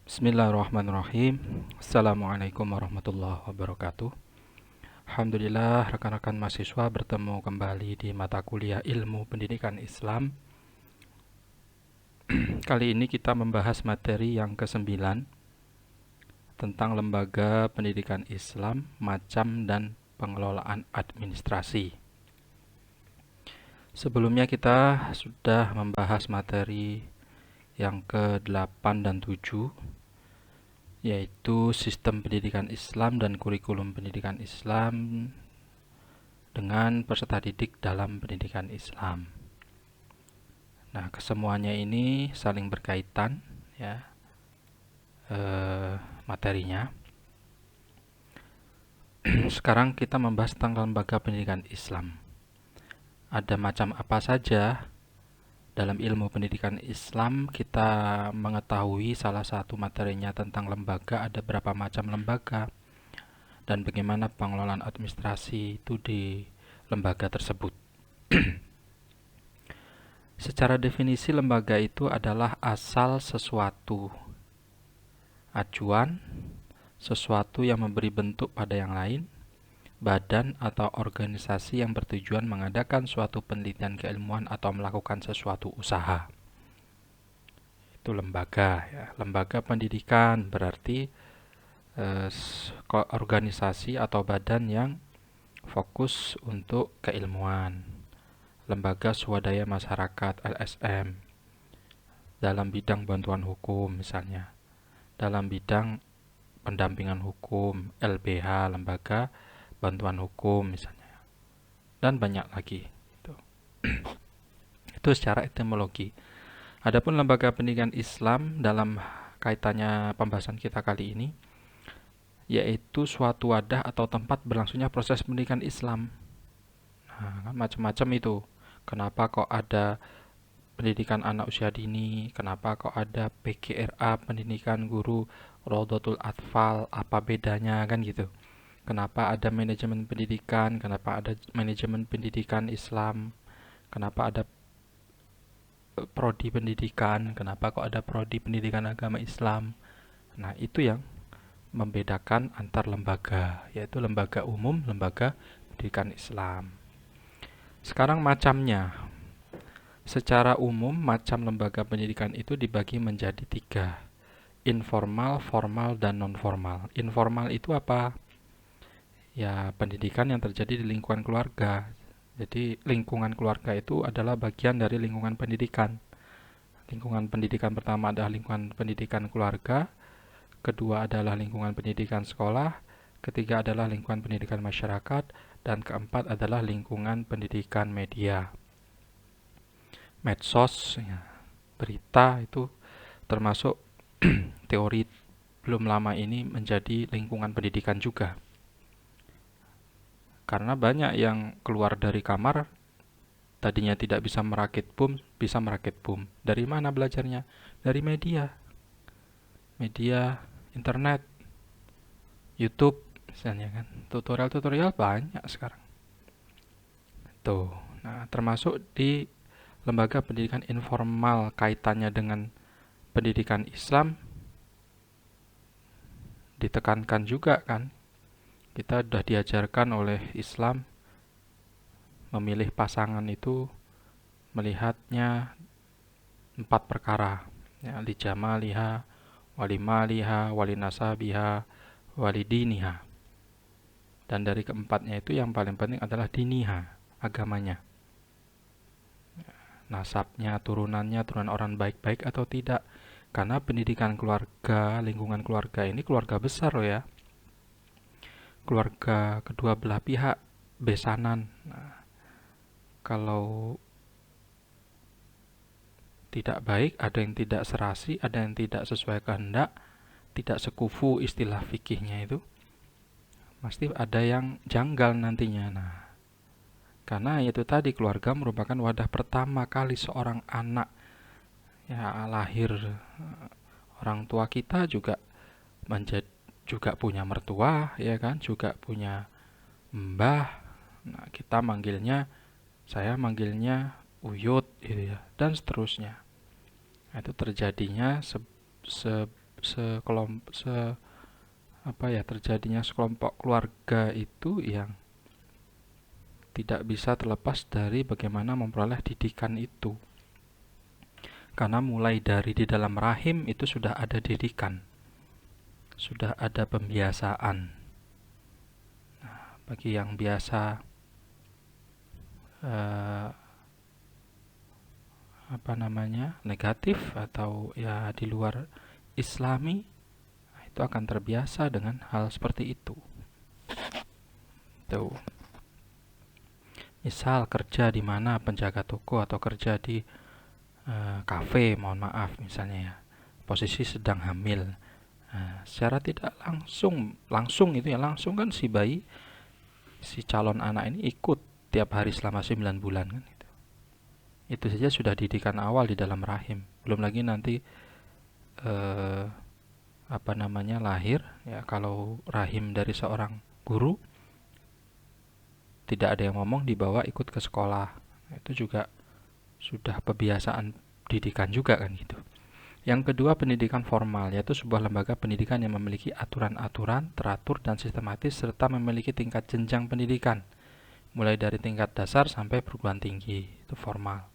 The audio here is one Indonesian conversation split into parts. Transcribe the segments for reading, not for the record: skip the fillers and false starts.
Bismillahirrahmanirrahim. Assalamualaikum warahmatullahi wabarakatuh. Alhamdulillah, rekan-rekan mahasiswa bertemu kembali di mata kuliah Ilmu Pendidikan Islam. Kali ini kita membahas materi yang ke-9 tentang lembaga pendidikan Islam, macam dan pengelolaan administrasi. Sebelumnya kita sudah membahas materi yang ke-8 dan 7, yaitu sistem pendidikan Islam dan kurikulum pendidikan Islam dengan peserta didik dalam pendidikan Islam. Nah, kesemuanya ini saling berkaitan ya materinya. Sekarang kita membahas tentang lembaga pendidikan Islam. Ada macam apa saja dalam ilmu pendidikan Islam? Kita mengetahui salah satu materinya tentang lembaga, ada berapa macam lembaga dan bagaimana pengelolaan administrasi itu di lembaga tersebut. Secara definisi, lembaga itu adalah asal sesuatu, acuan, sesuatu yang memberi bentuk pada yang lain, badan atau organisasi yang bertujuan mengadakan suatu penelitian keilmuan atau melakukan sesuatu usaha. Itu lembaga ya. Lembaga pendidikan berarti organisasi atau badan yang fokus untuk keilmuan. Lembaga swadaya masyarakat LSM dalam bidang bantuan hukum misalnya, dalam bidang pendampingan hukum LBH, lembaga bantuan hukum misalnya, dan banyak lagi. Itu secara etimologi. Adapun lembaga pendidikan Islam dalam kaitannya pembahasan kita kali ini, yaitu suatu wadah atau tempat berlangsungnya proses pendidikan Islam. Nah, macam-macam itu. Kenapa kok ada pendidikan anak usia dini? Kenapa kok ada PGRA, pendidikan guru Rodotul Atfal? Apa bedanya kan gitu? Kenapa ada manajemen pendidikan? Kenapa ada manajemen pendidikan Islam? Kenapa ada prodi pendidikan? Kenapa kok ada prodi pendidikan agama Islam? Nah, itu yang membedakan antar lembaga, yaitu lembaga umum, lembaga pendidikan Islam. Sekarang macamnya. Secara umum, macam lembaga pendidikan itu dibagi menjadi 3. Informal, formal, dan non-formal. Informal itu apa? Ya, pendidikan yang terjadi di lingkungan keluarga. Jadi, lingkungan keluarga itu adalah bagian dari lingkungan pendidikan. Lingkungan pendidikan pertama adalah lingkungan pendidikan keluarga, kedua adalah lingkungan pendidikan sekolah, ketiga adalah lingkungan pendidikan masyarakat, dan keempat adalah lingkungan pendidikan media. Medsos, ya, berita itu termasuk teori belum lama ini menjadi lingkungan pendidikan juga. Karena banyak yang keluar dari kamar, tadinya tidak bisa merakit bom, bisa merakit bom. Dari mana belajarnya? Dari media. Media, internet, YouTube, misalnya kan. Tutorial-tutorial banyak sekarang. Tuh. Nah, termasuk di lembaga pendidikan informal kaitannya dengan pendidikan Islam ditekankan juga kan. Kita sudah diajarkan oleh Islam memilih pasangan itu melihatnya 4 perkara. Ya, lijamaliha, walimaliha, walinasabiha, walidiniha. Dan dari keempatnya itu yang paling penting adalah diniha, agamanya. Nasabnya, turunannya, turunan orang baik-baik atau tidak. Karena pendidikan keluarga, lingkungan keluarga ini keluarga besar loh ya. Keluarga kedua belah pihak, besanan. Nah, kalau tidak baik, ada yang tidak serasi, ada yang tidak sesuai kehendak, tidak sekufu istilah fikihnya itu, pasti ada yang janggal nantinya. Nah, karena itu tadi keluarga merupakan wadah pertama kali seorang anak ya lahir. Orang tua kita juga juga punya mertua ya kan, juga punya mbah. Nah, kita saya manggilnya Uyut gitu ya, dan seterusnya. Nah, itu terjadinya terjadinya sekelompok keluarga itu yang tidak bisa terlepas dari bagaimana memperoleh didikan itu. Karena mulai dari di dalam rahim itu sudah ada didikan, sudah ada pembiasaan. Bagi yang biasa negatif atau ya di luar Islami, itu akan terbiasa dengan hal seperti itu. Tuh. Misal kerja di mana penjaga toko atau kerja di kafe, mohon maaf misalnya ya, posisi sedang hamil. Secara tidak langsung itu ya, langsung kan si bayi, si calon anak ini ikut tiap hari selama 9 bulan kan gitu. Itu saja sudah didikan awal di dalam rahim. Belum lagi nanti lahir ya, kalau rahim dari seorang guru, tidak ada yang ngomong dibawa ikut ke sekolah. Itu juga sudah kebiasaan didikan juga kan gitu. Yang kedua, pendidikan formal, yaitu sebuah lembaga pendidikan yang memiliki aturan-aturan teratur dan sistematis serta memiliki tingkat jenjang pendidikan, mulai dari tingkat dasar sampai perguruan tinggi. Itu formal.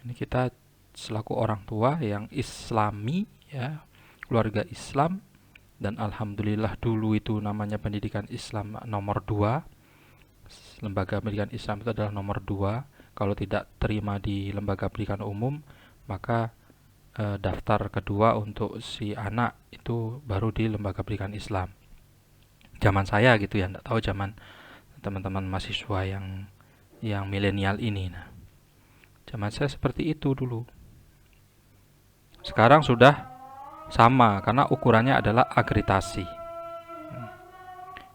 Ini kita selaku orang tua yang Islami ya, keluarga Islam, dan alhamdulillah dulu itu namanya pendidikan Islam nomor 2. Lembaga pendidikan Islam itu adalah nomor 2. Kalau tidak terima di lembaga pendidikan umum, maka daftar kedua untuk si anak itu baru di lembaga pendidikan Islam. Zaman saya gitu ya, enggak tahu zaman teman-teman mahasiswa yang milenial ini. Nah, zaman saya seperti itu dulu. Sekarang sudah sama karena ukurannya adalah akreditasi.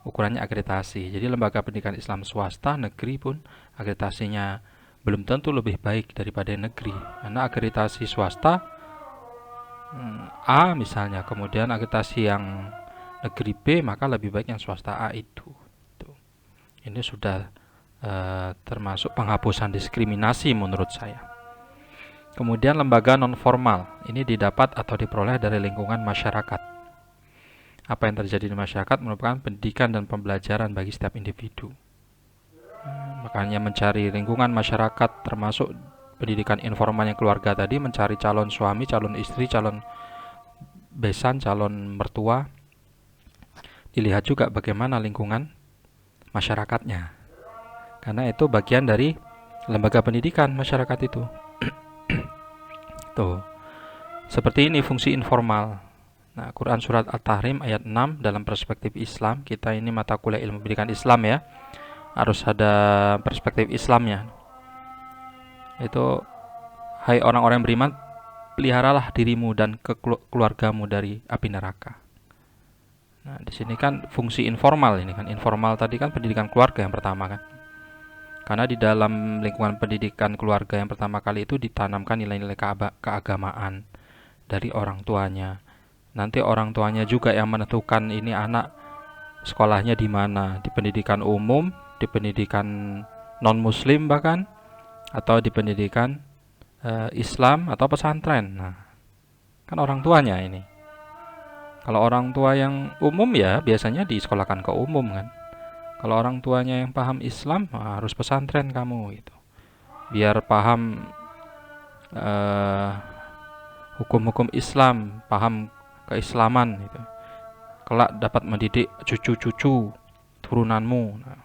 Ukurannya akreditasi. Jadi lembaga pendidikan Islam swasta, negeri pun akreditasinya belum tentu lebih baik daripada negeri. Karena akreditasi swasta A misalnya, kemudian akreditasi yang negeri B, maka lebih baik yang swasta A itu. Ini sudah termasuk penghapusan diskriminasi menurut saya. Kemudian lembaga non formal, ini didapat atau diperoleh dari lingkungan masyarakat. Apa yang terjadi di masyarakat merupakan pendidikan dan pembelajaran bagi setiap individu. Makanya mencari lingkungan masyarakat termasuk pendidikan informalnya keluarga tadi, mencari calon suami, calon istri, calon besan, calon mertua. Dilihat juga bagaimana lingkungan masyarakatnya. Karena itu bagian dari lembaga pendidikan masyarakat itu. Tuh. Seperti ini fungsi informal. Nah, Quran surat At-Tahrim ayat 6 dalam perspektif Islam, kita ini mata kuliah ilmu pendidikan Islam ya. Harus ada perspektif Islamnya. Itu, hai orang-orang yang beriman, peliharalah dirimu dan keluargamu dari api neraka. Nah, di sini kan fungsi informal ini kan. Informal tadi kan pendidikan keluarga yang pertama kan. Karena di dalam lingkungan pendidikan keluarga yang pertama kali itu ditanamkan nilai-nilai keagamaan dari orang tuanya. Nanti orang tuanya juga yang menentukan ini anak sekolahnya di mana, di pendidikan umum, di pendidikan non-muslim bahkan, atau di pendidikan Islam atau pesantren. Nah, kan orang tuanya ini. Kalau orang tua yang umum ya biasanya disekolahkan ke umum kan. Kalau orang tuanya yang paham Islam, harus pesantren kamu gitu. Biar paham hukum-hukum Islam, paham keislaman gitu. Kelak dapat mendidik cucu-cucu turunanmu. Nah,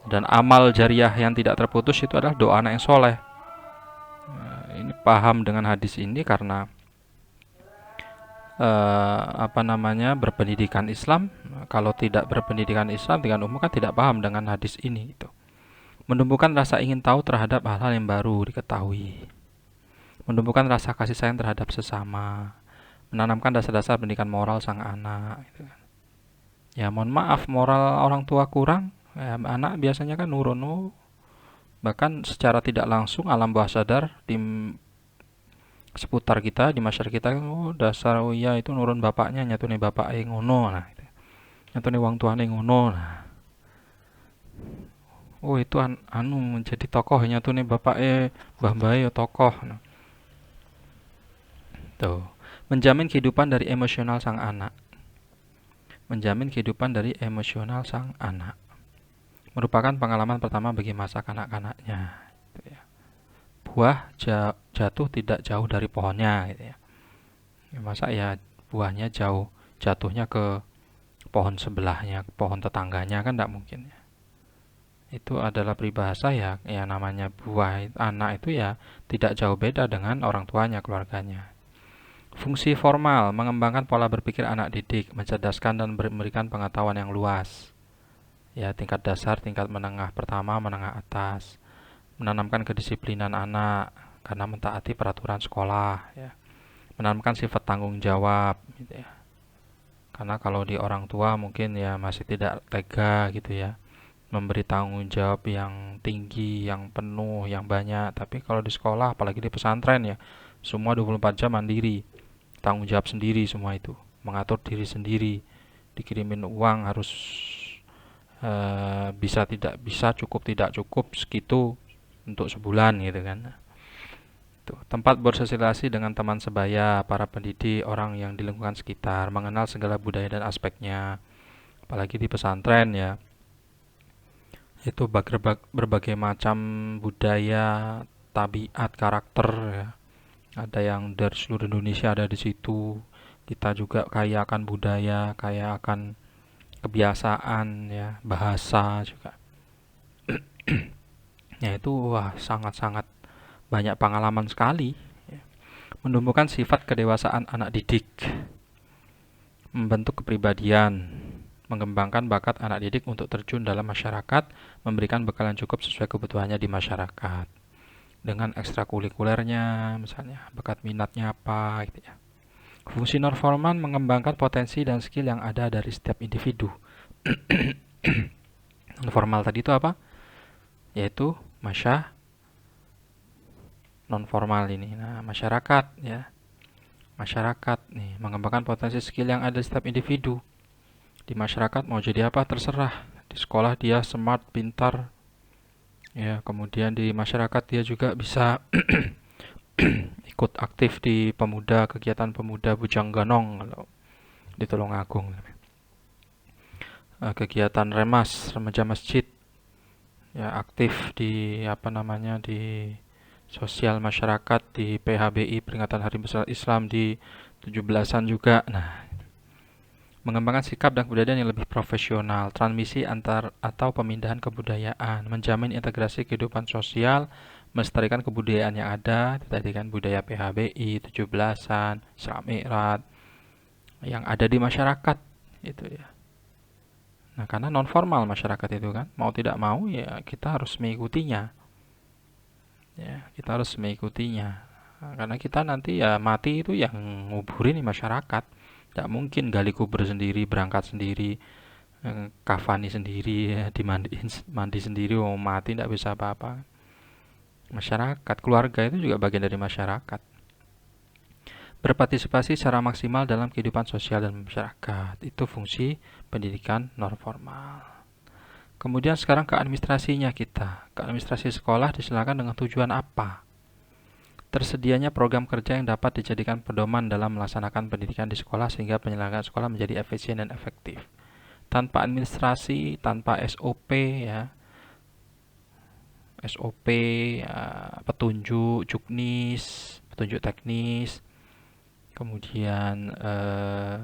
dan amal jariah yang tidak terputus itu adalah doa anak yang soleh. Ini paham dengan hadis ini karena berpendidikan Islam. Kalau tidak berpendidikan Islam dengan umum kan tidak paham dengan hadis ini gitu. Menumbuhkan rasa ingin tahu terhadap hal-hal yang baru diketahui. Menumbuhkan rasa kasih sayang terhadap sesama. Menanamkan dasar-dasar pendidikan moral sang anak gitu. Ya mohon maaf, moral orang tua kurang, ya, anak biasanya kan nurun. Bahkan secara tidak langsung alam bawah sadar di seputar kita, di masyarakat kita, dasar iya itu nurun bapaknya, nyatune bapak ngono, nah gitu. Nyatune wong tuane ngono, nah. Itu menjadi tokoh, nyatune bapak mbah-mbah tokoh. Nah. Tuh. Menjamin kehidupan dari emosional sang anak. Menjamin kehidupan dari emosional sang anak. Merupakan pengalaman pertama bagi masa kanak-kanaknya. Gitu ya. Buah jatuh tidak jauh dari pohonnya. Gitu ya. Masa ya buahnya jauh, jatuhnya ke pohon sebelahnya, pohon tetangganya, kan tidak mungkin ya. Itu adalah peribahasa ya, namanya buah anak itu ya tidak jauh beda dengan orang tuanya, keluarganya. Fungsi formal, mengembangkan pola berpikir anak didik, mencerdaskan dan memberikan pengetahuan yang luas. Ya, tingkat dasar, tingkat menengah pertama, menengah atas. Menanamkan kedisiplinan anak karena mentaati peraturan sekolah, ya. Menanamkan sifat tanggung jawab, gitu ya. Karena kalau di orang tua mungkin ya masih tidak tega gitu ya, memberi tanggung jawab yang tinggi, yang penuh, yang banyak. Tapi kalau di sekolah, apalagi di pesantren ya, semua 24 jam mandiri, tanggung jawab sendiri semua itu, mengatur diri sendiri, dikirimin uang harus bisa tidak bisa, cukup tidak cukup segitu untuk sebulan gitu kan. Tuh, tempat bersosialisasi dengan teman sebaya, para pendidik, orang yang di lingkungan sekitar, mengenal segala budaya dan aspeknya. Apalagi di pesantren ya, itu berbagai macam budaya, tabiat, karakter ya. Ada yang dari seluruh Indonesia ada di situ. Kita juga kaya akan budaya, kaya akan kebiasaan ya, bahasa juga. Ya itu wah sangat-sangat banyak pengalaman sekali. Ya. Menumbuhkan sifat kedewasaan anak didik, membentuk kepribadian, mengembangkan bakat anak didik untuk terjun dalam masyarakat, memberikan bekal yang cukup sesuai kebutuhannya di masyarakat. Dengan ekstrakurikulernya, misalnya bakat minatnya apa, gitu ya. Fungsi non-formal mengembangkan potensi dan skill yang ada dari setiap individu. Non-formal tadi itu apa? Yaitu non-formal ini. Nah, masyarakat ya. Masyarakat nih mengembangkan potensi skill yang ada di setiap individu. Di masyarakat mau jadi apa terserah. Di sekolah dia smart, pintar. Ya, kemudian di masyarakat dia juga bisa ikut aktif di pemuda, kegiatan pemuda Bujang Ganong kalau di Tulungagung. Kegiatan Remas, remaja masjid. Ya, aktif di di sosial masyarakat, di PHBI peringatan Hari Besar Islam di 17-an juga. Nah, mengembangkan sikap dan kebudayaan yang lebih profesional, transmisi antar atau pemindahan kebudayaan, menjamin integrasi kehidupan sosial, melestarikan kebudayaan yang ada, tadi kan budaya PHBI, 17-an, Islam Mi'raj yang ada di masyarakat itu ya. Nah, karena non formal masyarakat itu kan, mau tidak mau ya kita harus mengikutinya. Ya, kita harus mengikutinya. Nah, karena kita nanti ya mati itu yang nguburin di masyarakat. Tidak mungkin gali kubur sendiri, berangkat sendiri, kafani sendiri, ya, dimandiin mandi sendiri, mau mati tidak bisa apa-apa. Masyarakat, keluarga itu juga bagian dari masyarakat. Berpartisipasi secara maksimal dalam kehidupan sosial dan masyarakat. Itu fungsi pendidikan non formal. Kemudian sekarang ke administrasinya kita. Ke administrasi sekolah disilakan dengan tujuan apa? Tersedianya program kerja yang dapat dijadikan pedoman dalam melaksanakan pendidikan di sekolah sehingga penyelenggaraan sekolah menjadi efisien dan efektif. Tanpa administrasi, tanpa SOP ya. SOP, ya, petunjuk, juknis, petunjuk teknis, kemudian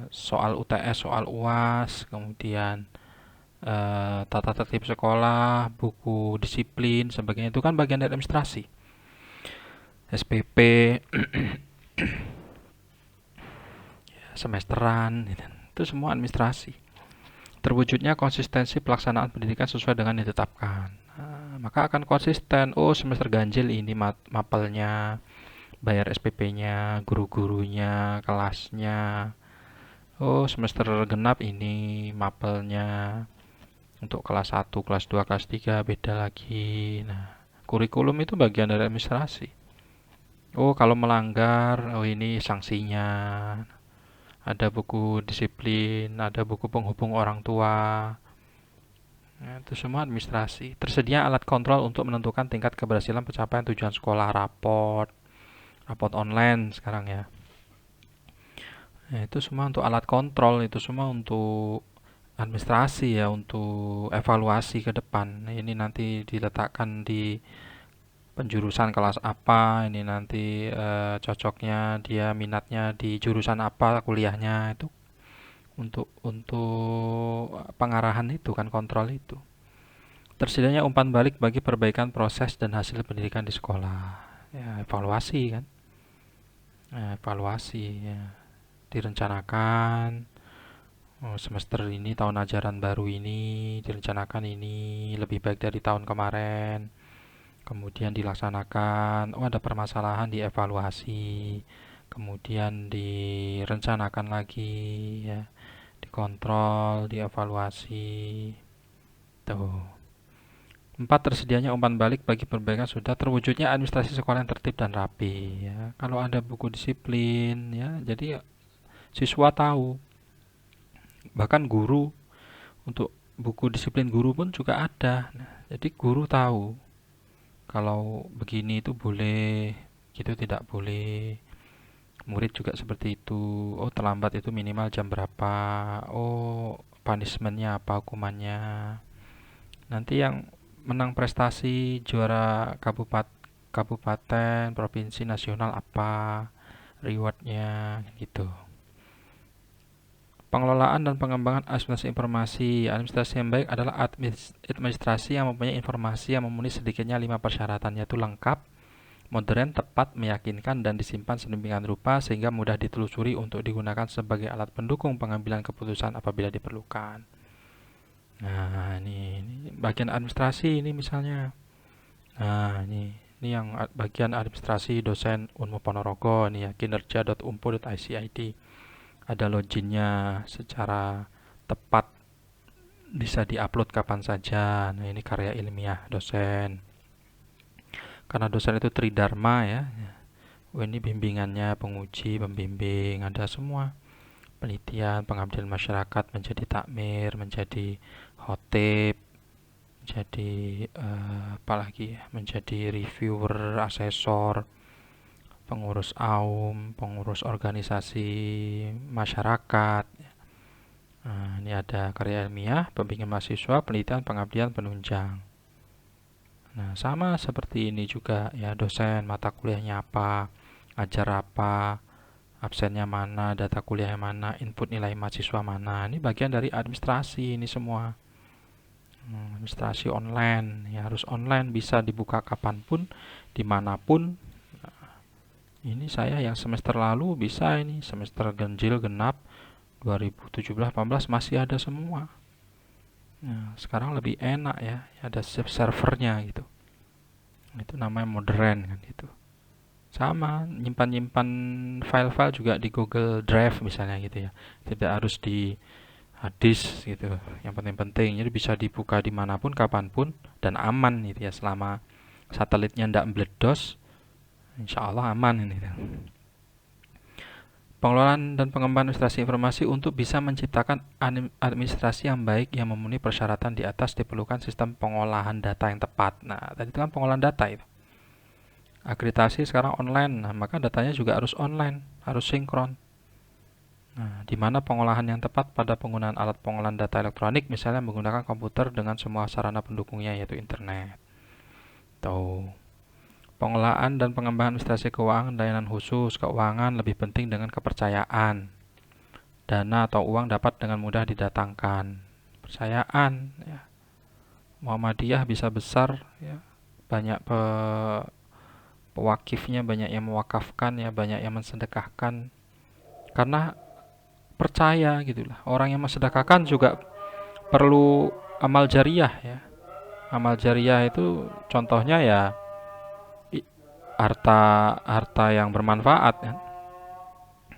soal UTS, soal UAS, kemudian tata tertib sekolah, buku disiplin, sebagainya itu kan bagian dari administrasi. SPP, semesteran, itu semua administrasi. Terwujudnya konsistensi pelaksanaan pendidikan sesuai dengan yang ditetapkan. Nah, maka akan konsisten. Oh, semester ganjil ini mapelnya, bayar SPP-nya, guru-gurunya, kelasnya. Oh, semester genap ini mapelnya. Untuk kelas 1, kelas 2, kelas 3 beda lagi. Nah, kurikulum itu bagian dari administrasi. Oh, kalau melanggar, oh ini sanksinya. Ada buku disiplin, ada buku penghubung orang tua. Nah, itu semua administrasi. Tersedia alat kontrol untuk menentukan tingkat keberhasilan pencapaian tujuan sekolah, raport online sekarang ya. Nah, itu semua untuk alat kontrol, itu semua untuk administrasi ya, untuk evaluasi ke depan. Nah, ini nanti diletakkan di penjurusan kelas apa, ini nanti cocoknya dia minatnya di jurusan apa kuliahnya, itu untuk pengarahan itu kan, kontrol itu. Tersedianya umpan balik bagi perbaikan proses dan hasil pendidikan di sekolah. Ya, evaluasi kan. Evaluasi ya. Direncanakan semester ini, tahun ajaran baru ini direncanakan ini lebih baik dari tahun kemarin. Kemudian dilaksanakan, ada permasalahan, dievaluasi. Kemudian direncanakan lagi ya, dikontrol, dievaluasi. Tuh. 4. Tersedianya umpan balik bagi perbaikan sudah terwujudnya administrasi sekolah yang tertib dan rapi ya. Kalau ada buku disiplin ya, jadi siswa tahu. Bahkan guru, untuk buku disiplin guru pun juga ada. Nah, jadi guru tahu kalau begini itu boleh, gitu tidak boleh. Murid juga seperti itu. Oh, terlambat itu minimal jam berapa. Oh, punishmentnya apa, hukumannya. Nanti yang menang prestasi juara kabupaten, provinsi, nasional apa rewardnya gitu. Pengelolaan dan pengembangan administrasi informasi. Administrasi yang baik adalah administrasi yang mempunyai informasi yang memenuhi sedikitnya 5 persyaratan, yaitu lengkap, modern, tepat, meyakinkan, dan disimpan sedemikian rupa sehingga mudah ditelusuri untuk digunakan sebagai alat pendukung pengambilan keputusan apabila diperlukan. Nah, ini bagian administrasi ini misalnya. Nah, ini yang bagian administrasi dosen Unmu Ponorogo nih ya, kinerja.umpo.icid. Ada loginnya secara tepat, bisa diupload kapan saja. Nah, ini karya ilmiah dosen. Karena dosen itu tridharma ya. Oh, ini bimbingannya, penguji, pembimbing, ada semua. Penelitian, pengabdian masyarakat, menjadi takmir, menjadi khotib, menjadi apalagi ya, menjadi reviewer, asesor, pengurus AUM, pengurus organisasi masyarakat. Nah, ini ada karya ilmiah, pembimbingan mahasiswa, penelitian, pengabdian, penunjang. Nah, sama seperti ini juga ya, dosen mata kuliahnya apa, ajar apa, absennya mana, data kuliahnya mana, input nilai mahasiswa mana. Ini bagian dari administrasi ini semua. Administrasi online ya, harus online, bisa dibuka kapanpun, dimanapun. Nah, ini saya yang semester lalu bisa, ini semester ganjil genap 2017-18 masih ada semua. Nah, sekarang lebih enak ya, ada servernya gitu. Itu namanya modern kan gitu. Sama, nyimpan-nyimpan file-file juga di Google Drive misalnya gitu ya. Tidak harus di disk gitu. Yang penting-penting, jadi bisa dibuka dimanapun, kapanpun, dan aman gitu ya. Selama satelitnya tidak meledos, insya Allah aman ini. Pengelolaan dan pengembangan administrasi informasi. Untuk bisa menciptakan administrasi yang baik yang memenuhi persyaratan di atas, diperlukan sistem pengolahan data yang tepat. Nah, tadi itu kan pengolahan data itu. Akreditasi sekarang online, nah, maka datanya juga harus online, harus sinkron. Nah, di mana pengolahan yang tepat pada penggunaan alat pengolahan data elektronik, misalnya menggunakan komputer dengan semua sarana pendukungnya, yaitu internet. Tuh. Pengelolaan dan pengembangan administrasi keuangan, layanan khusus keuangan lebih penting dengan kepercayaan. Dana atau uang dapat dengan mudah didatangkan. Percayaan ya. Muhammadiyah bisa besar ya. Banyak pewakifnya, banyak yang mewakafkan ya, banyak yang mensedekahkan. Karena percaya gitulah. Orang yang mensedekahkan juga perlu amal jariah ya. Amal jariah itu contohnya ya harta yang bermanfaat kan.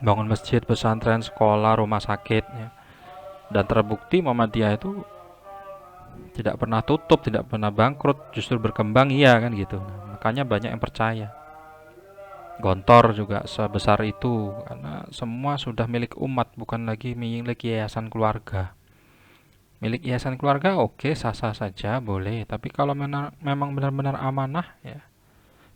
Bangun masjid, pesantren, sekolah, rumah sakit ya. Dan terbukti Muhammadiyah itu tidak pernah tutup, tidak pernah bangkrut, justru berkembang iya kan gitu. Nah, makanya banyak yang percaya. Gontor juga sebesar itu karena semua sudah milik umat, bukan lagi milik yayasan keluarga. Milik yayasan keluarga oke, sah-sah saja, boleh. Tapi kalau memang benar-benar amanah ya,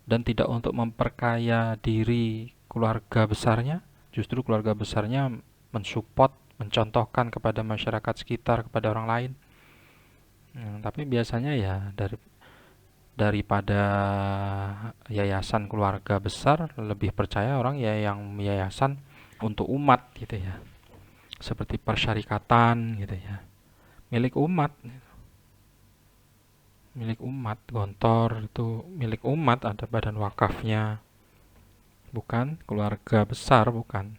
dan tidak untuk memperkaya diri keluarga besarnya, Justru keluarga besarnya mensupport, mencontohkan kepada masyarakat sekitar, kepada orang lain. Tapi biasanya ya daripada yayasan keluarga besar, lebih percaya orang ya yang yayasan untuk umat gitu ya. Seperti persyarikatan gitu ya. Milik umat, Gontor itu milik umat, ada badan wakafnya, bukan keluarga besar, bukan.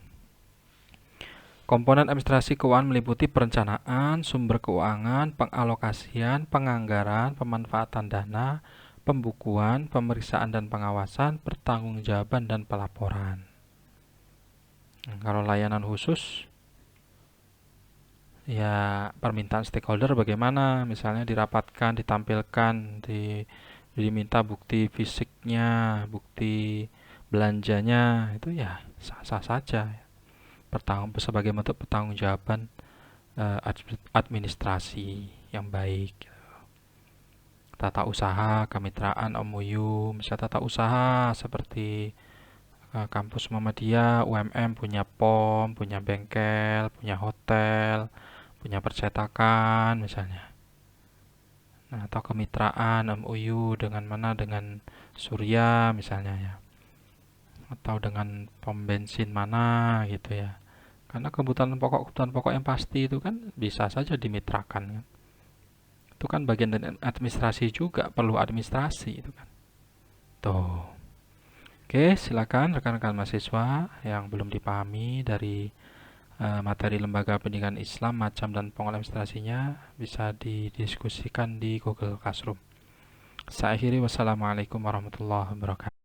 Komponen administrasi keuangan meliputi perencanaan, sumber keuangan, pengalokasian, penganggaran, pemanfaatan dana, pembukuan, pemeriksaan dan pengawasan, pertanggungjawaban dan pelaporan. Kalau layanan khusus, ya permintaan stakeholder bagaimana, misalnya dirapatkan, ditampilkan, diminta bukti fisiknya, bukti belanjanya, itu ya sah-sah saja. Sebagai bentuk pertanggungjawaban administrasi yang baik. Tata usaha, kemitraan, MOU, misalnya tata usaha seperti kampus Muhammadiyah, UMM punya POM, punya bengkel, punya hotel, punya percetakan misalnya. Nah, atau kemitraan, MOU dengan mana, dengan Surya misalnya ya. Atau dengan pom bensin mana gitu ya. Karena kebutuhan pokok yang pasti itu kan bisa saja dimitrakan kan. Itu kan bagian dari administrasi juga, perlu administrasi itu kan. Tuh. Oke, silakan rekan-rekan mahasiswa yang belum dipahami dari materi lembaga pendidikan Islam, macam dan pengadministrasinya bisa didiskusikan di Google Classroom. Saya akhiri, wassalamualaikum warahmatullahi wabarakatuh.